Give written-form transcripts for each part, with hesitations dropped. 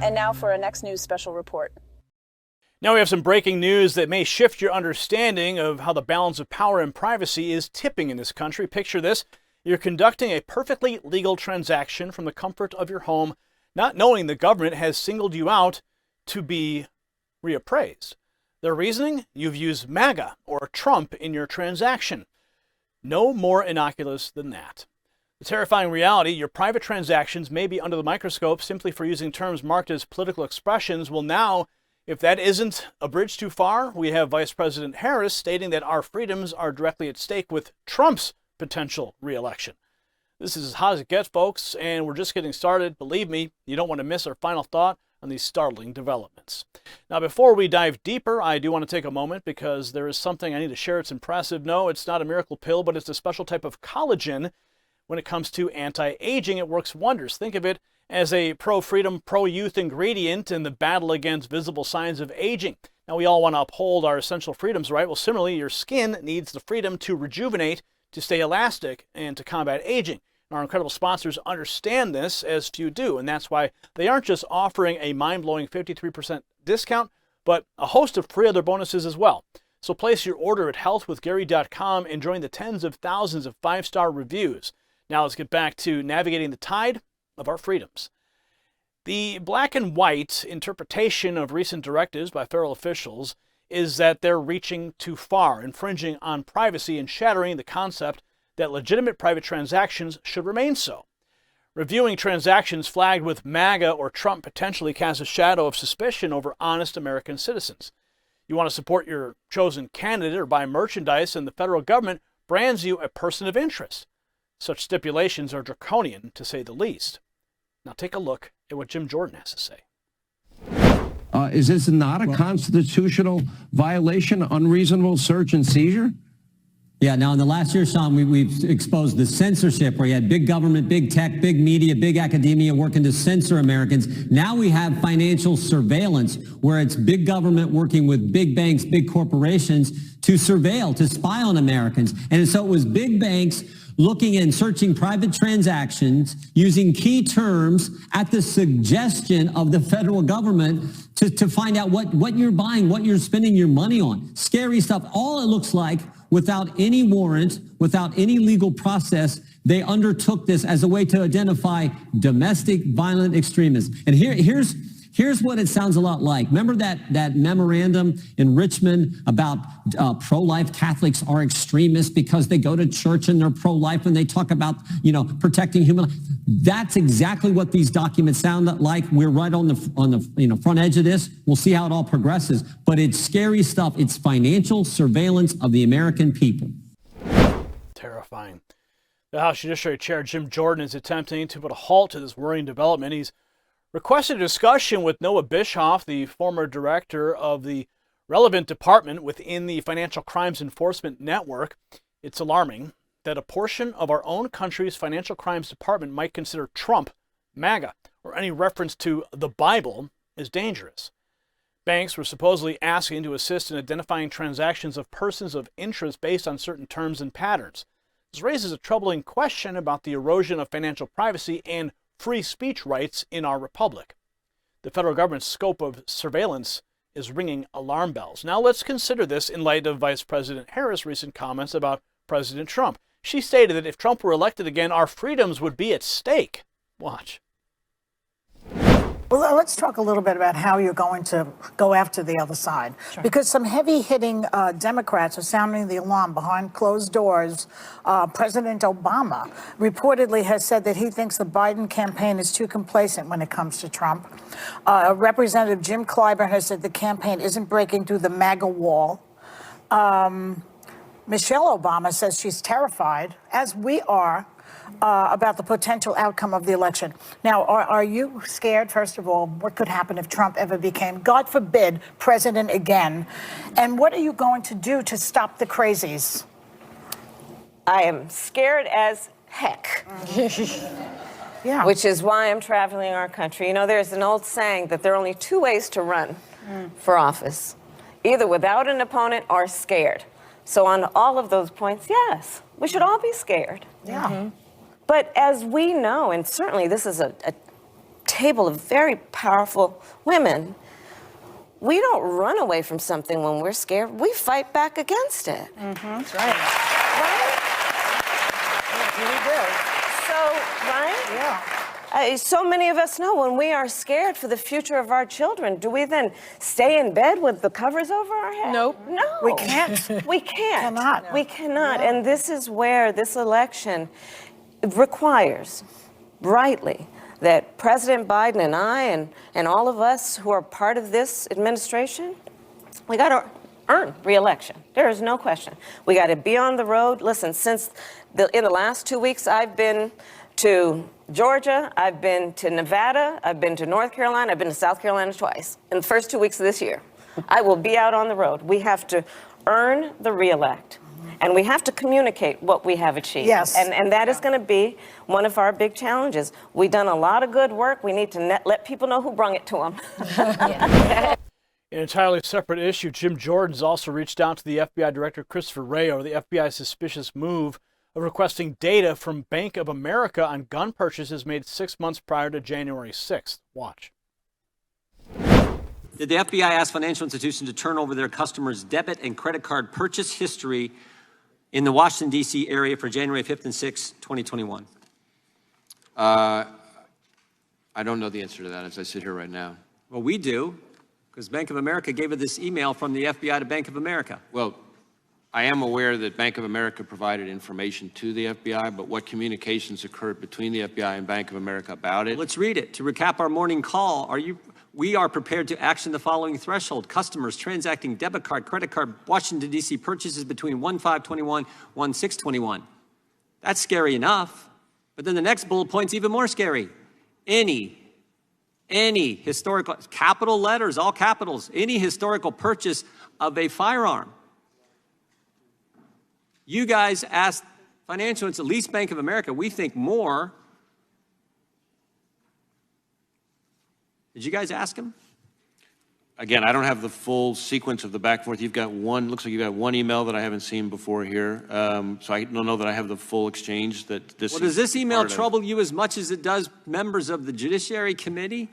And now for our next news special report. Now we have some breaking news that may shift your understanding of how the balance of power and privacy is tipping in this country. Picture this. You're conducting a perfectly legal transaction from the comfort of your home, not knowing the government has singled you out to be reappraised. Their reasoning? You've used MAGA or Trump in your transaction. No more innocuous than that. The terrifying reality, your private transactions may be under the microscope simply for using terms marked as political expressions. Well, now, if that isn't a bridge too far, we have Vice President Harris stating that our freedoms are directly at stake with Trump's potential re-election. This is as hot as it gets, folks, and we're just getting started. Believe me, you don't want to miss our final thought on these startling developments. Now, before we dive deeper, I do want to take a moment because there is something I need to share. It's impressive. No, it's not a miracle pill, but it's a special type of collagen. When it comes to anti-aging, it works wonders. Think of it as a pro-freedom, pro-youth ingredient in the battle against visible signs of aging. Now, we all want to uphold our essential freedoms, right? Well, similarly, your skin needs the freedom to rejuvenate, to stay elastic, and to combat aging. And our incredible sponsors understand this, as few do, and that's why they aren't just offering a mind-blowing 53% discount, but a host of free other bonuses as well. So place your order at healthwithgary.com and join the tens of thousands of 5-star reviews. Now let's get back to navigating the tide of our freedoms. The black and white interpretation of recent directives by federal officials is that they're reaching too far, infringing on privacy and shattering the concept that legitimate private transactions should remain so. Reviewing transactions flagged with MAGA or Trump potentially casts a shadow of suspicion over honest American citizens. You want to support your chosen candidate or buy merchandise, and the federal government brands you a person of interest. Such stipulations are draconian, to say the least. Now take a look at what Jim Jordan has to say. Is this not a constitutional violation, unreasonable search and seizure? Yeah, now in the last year, Sean, we've exposed the censorship where you had big government, big tech, big media, big academia working to censor Americans. Now we have financial surveillance where it's big government working with big banks, big corporations to surveil, to spy on Americans. And so it was big banks looking and searching private transactions using key terms at the suggestion of the federal government to find out what you're buying, what you're spending your money on. Scary stuff. All it looks like, without any warrant, without any legal process, they undertook this as a way to identify domestic violent extremists. And here's what it sounds a lot like. Remember that memorandum in Richmond about pro-life Catholics are extremists because they go to church and they're pro-life and they talk about, protecting human life. That's exactly what these documents sound like. We're right on the front edge of this. We'll see how it all progresses. But it's scary stuff. It's financial surveillance of the American people. Terrifying. The House Judiciary Chair Jim Jordan is attempting to put a halt to this worrying development. He's requested a discussion with Noah Bischoff, the former director of the relevant department within the Financial Crimes Enforcement Network. It's alarming that a portion of our own country's Financial Crimes Department might consider Trump, MAGA, or any reference to the Bible as dangerous. Banks were supposedly asking to assist in identifying transactions of persons of interest based on certain terms and patterns. This raises a troubling question about the erosion of financial privacy and free speech rights in our republic. The federal government's scope of surveillance is ringing alarm bells. Now let's consider this in light of Vice President Harris' recent comments about President Trump. She stated that if Trump were elected again, our freedoms would be at stake. Watch. Well, let's talk a little bit about how you're going to go after the other side. Sure. Because some heavy-hitting Democrats are sounding the alarm behind closed doors. President Obama reportedly has said that he thinks the Biden campaign is too complacent when it comes to Trump. Representative Jim Clyburn has said the campaign isn't breaking through the MAGA wall. Michelle Obama says she's terrified, as we are, about the potential outcome of the election. Now, are you scared, first of all, what could happen if Trump ever became, God forbid, president again? And what are you going to do to stop the crazies? I am scared as heck. Yeah. Which is why I'm traveling our country. You know, there's an old saying that there are only two ways to run for office, either without an opponent or scared. So on all of those points, yes, we should all be scared. Yeah. But as we know, and certainly this is a table of very powerful women, we don't run away from something when we're scared. We fight back against it. That's right. Right? We do. So, right? Yeah. So many of us know when we are scared for the future of our children, do we then stay in bed with the covers over our head? Nope. No. We can't. We can't. Cannot. We cannot. Yeah. And this is where this election requires, rightly, that President Biden and I and all of us who are part of this administration, we got to earn re-election. There is no question. We got to be on the road. Listen, in the last 2 weeks, I've been to Georgia, I've been to Nevada, I've been to North Carolina, I've been to South Carolina twice in the first 2 weeks of this year. I will be out on the road. We have to earn the re-elect. And we have to communicate what we have achieved. Yes. And that is going to be one of our big challenges. We've done a lot of good work. We need to let people know who brung it to them. An entirely separate issue, Jim Jordan's also reached out to the FBI Director Christopher Wray over the FBI's suspicious move of requesting data from Bank of America on gun purchases made 6 months prior to January 6th. Watch. Did the FBI ask financial institutions to turn over their customers' debit and credit card purchase history in the Washington, D.C. area for January 5th and 6th, 2021? I don't know the answer to that as I sit here right now. Well, we do, because Bank of America gave us this email from the FBI to Bank of America. Well, I am aware that Bank of America provided information to the FBI, but what communications occurred between the FBI and Bank of America about it? Let's read it. To recap our morning call, we are prepared to action the following threshold. Customers transacting debit card, credit card, Washington, D.C. purchases between 1/5/21, 1/6/21. That's scary enough. But then the next bullet point's even more scary. Any historical, capital letters, all capitals, any historical purchase of a firearm. You guys asked financial institutions, at least Bank of America, we think more. Did you guys ask him? Again, I don't have the full sequence of the back and forth. You've got one, looks like you've got one email that I haven't seen before here. So I don't know that I have the full exchange that this. Well, does this email trouble you as much as it does members of the Judiciary Committee?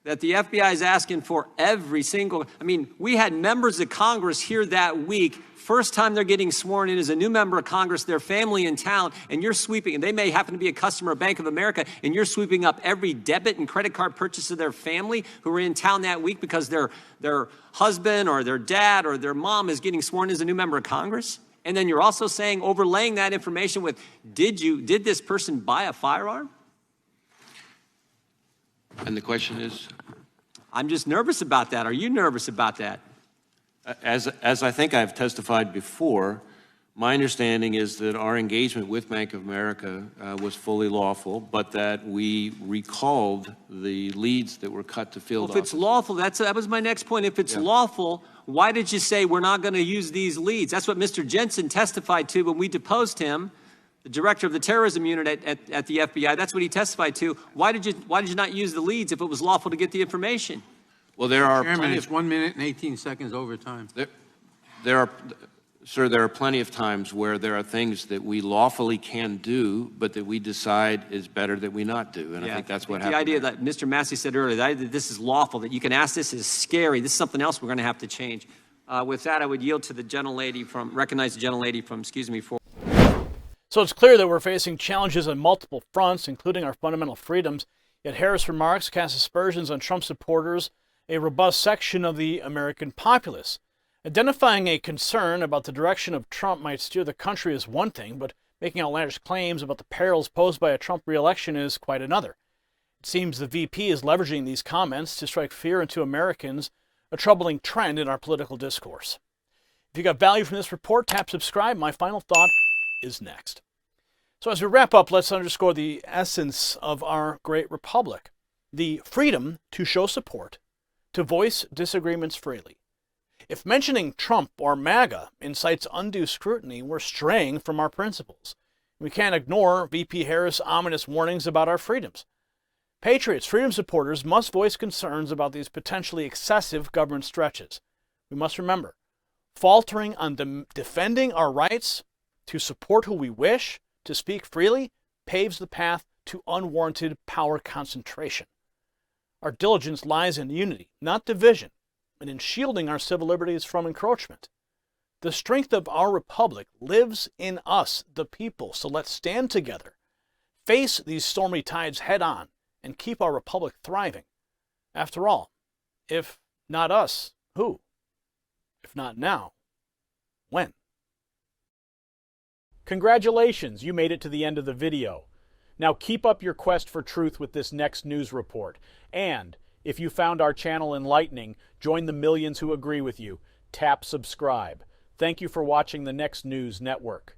That the FBI is asking for every single, I mean, we had members of Congress here that week, first time they're getting sworn in as a new member of Congress, their family in town, and you're sweeping, and they may happen to be a customer of Bank of America, and you're sweeping up every debit and credit card purchase of their family who were in town that week because their husband or their dad or their mom is getting sworn in as a new member of Congress? And then you're also saying, overlaying that information with, did this person buy a firearm? And the question is? I'm just nervous about that. Are you nervous about that? As I think I've testified before, my understanding is that our engagement with Bank of America was fully lawful, but that we recalled the leads that were cut to field Well, if it's offices. lawful, that was my next point. If it's lawful, why did you say we're not going to use these leads? That's what Mr. Jensen testified to when we deposed him, the director of the terrorism unit at the FBI. That's what he testified to. Why did you not use the leads if it was lawful to get the information? Well, there are Chairman, plenty it's 1 minute and 18 seconds over time. there are plenty of times where there are things that we lawfully can do, but that we decide is better that we not do. And I think that's what happened. The idea that Mr. Massey said earlier, the idea that this is lawful, that you can ask this is scary. This is something else we're going to have to change. With that, I would yield to the gentlelady recognize the gentlelady from, for. So it's clear that we're facing challenges on multiple fronts, including our fundamental freedoms. Yet Harris' remarks cast aspersions on Trump supporters, a robust section of the American populace. Identifying a concern about the direction of Trump might steer the country is one thing, but making outlandish claims about the perils posed by a Trump re-election is quite another. It seems the VP is leveraging these comments to strike fear into Americans, a troubling trend in our political discourse. If you got value from this report, tap subscribe. My final thought is next. So as we wrap up, let's underscore the essence of our great republic, the freedom to show support, to voice disagreements freely. If mentioning Trump or MAGA incites undue scrutiny, we're straying from our principles. We can't ignore VP Harris' ominous warnings about our freedoms. Patriots, freedom supporters must voice concerns about these potentially excessive government stretches. We must remember, faltering on defending our rights to support who we wish, to speak freely, paves the path to unwarranted power concentration. Our diligence lies in unity, not division, and in shielding our civil liberties from encroachment. The strength of our republic lives in us, the people, so let's stand together, face these stormy tides head on, and keep our republic thriving. After all, if not us, who? If not now, when? Congratulations, you made it to the end of the video. Now keep up your quest for truth with this next news report. And if you found our channel enlightening, join the millions who agree with you. Tap subscribe. Thank you for watching the Next News Network.